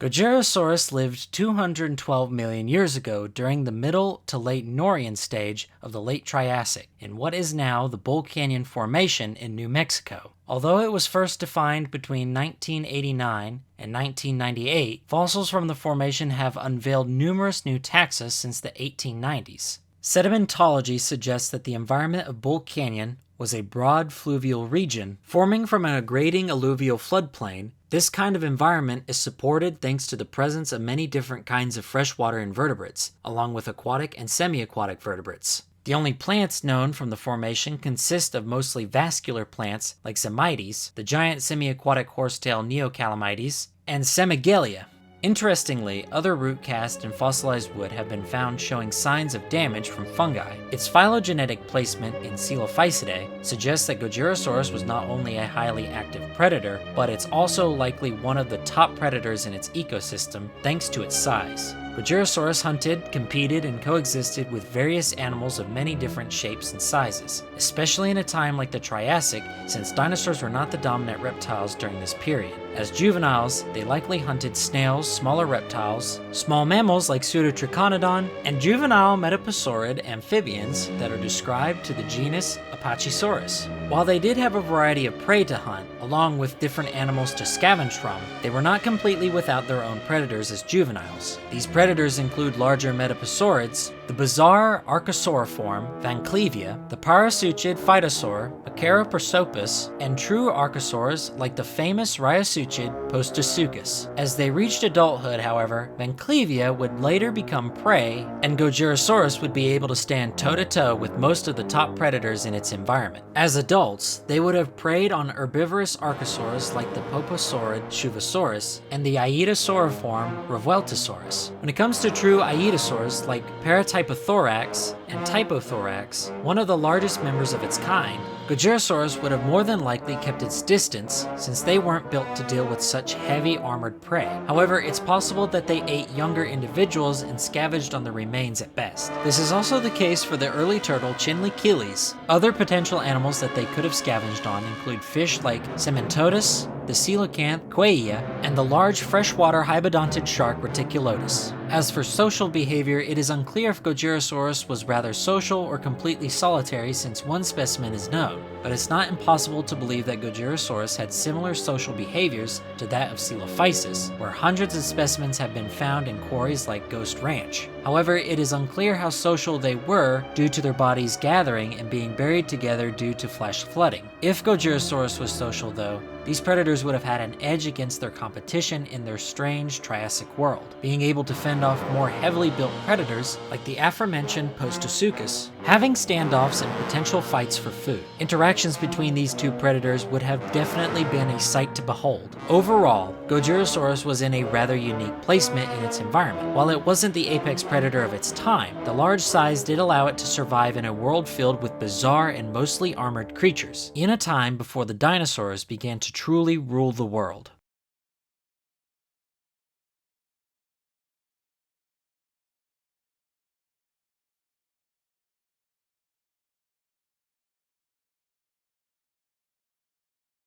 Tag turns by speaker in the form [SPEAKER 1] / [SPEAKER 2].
[SPEAKER 1] Gojirasaurus lived 212 million years ago during the Middle to Late Norean stage of the Late Triassic in what is now the Bull Canyon Formation in New Mexico. Although it was first defined between 1989 and 1998, fossils from the formation have unveiled numerous new taxa since the 1890s. Sedimentology suggests that the environment of Bull Canyon was a broad fluvial region forming from an aggrading alluvial floodplain. This kind of environment is supported thanks to the presence of many different kinds of freshwater invertebrates, along with aquatic and semi-aquatic vertebrates. The only plants known from the formation consist of mostly vascular plants like Zimites, the giant semi-aquatic horsetail Neocalamites, and Semigelia. Interestingly, other root cast and fossilized wood have been found showing signs of damage from fungi. Its phylogenetic placement in Coelophysidae suggests that Gojirasaurus was not only a highly active predator, but it's also likely one of the top predators in its ecosystem thanks to its size. Gojirasaurus hunted, competed, and coexisted with various animals of many different shapes and sizes, especially in a time like the Triassic, since dinosaurs were not the dominant reptiles during this period. As juveniles, they likely hunted snails, smaller reptiles, small mammals like Pseudotriconodon, and juvenile metaposaurid amphibians that are described to the genus Apachesaurus. While they did have a variety of prey to hunt, along with different animals to scavenge from, they were not completely without their own predators as juveniles. These predators include larger metaposaurids, the bizarre Archosauriform Vanclevia, the parasuchid Phytosaur Acheroprosopus, and true archosaurs like the famous Rhyasuchid Postosuchus. As they reached adulthood, however, Vanclevia would later become prey, and Gojirasaurus would be able to stand toe-to-toe with most of the top predators in its environment. As adults, they would have preyed on herbivorous archosaurs like the Poposaurid Shuvosaurus and the Aidosauriform Revueltosaurus. When it comes to true aidosaurs like Paratypothorax and Typothorax, one of the largest members of its kind, Gojirasaurus would have more than likely kept its distance since they weren't built to deal with such heavy armored prey. However, it's possible that they ate younger individuals and scavenged on the remains at best. This is also the case for the early turtle Chinlicheles. Other potential animals that they could have scavenged on include fish like Cementodus, the coelacanth Quaia, and the large freshwater hybodontid shark Reticulotus. As for social behavior, it is unclear if Gojirasaurus was rather social or completely solitary since one specimen is known, but it's not impossible to believe that Gojirasaurus had similar social behaviors to that of Coelophysis, where hundreds of specimens have been found in quarries like Ghost Ranch. However, it is unclear how social they were due to their bodies gathering and being buried together due to flash flooding. If Gojirasaurus was social though, these predators would have had an edge against their competition in their strange Triassic world, being able to fend off more heavily built predators like the aforementioned Postosuchus, having standoffs and potential fights for food. Interactions between these two predators would have definitely been a sight to behold. Overall, Gojirasaurus was in a rather unique placement in its environment. While it wasn't the apex predator of its time, the large size did allow it to survive in a world filled with bizarre and mostly armored creatures, in a time before the dinosaurs began to truly rule the world.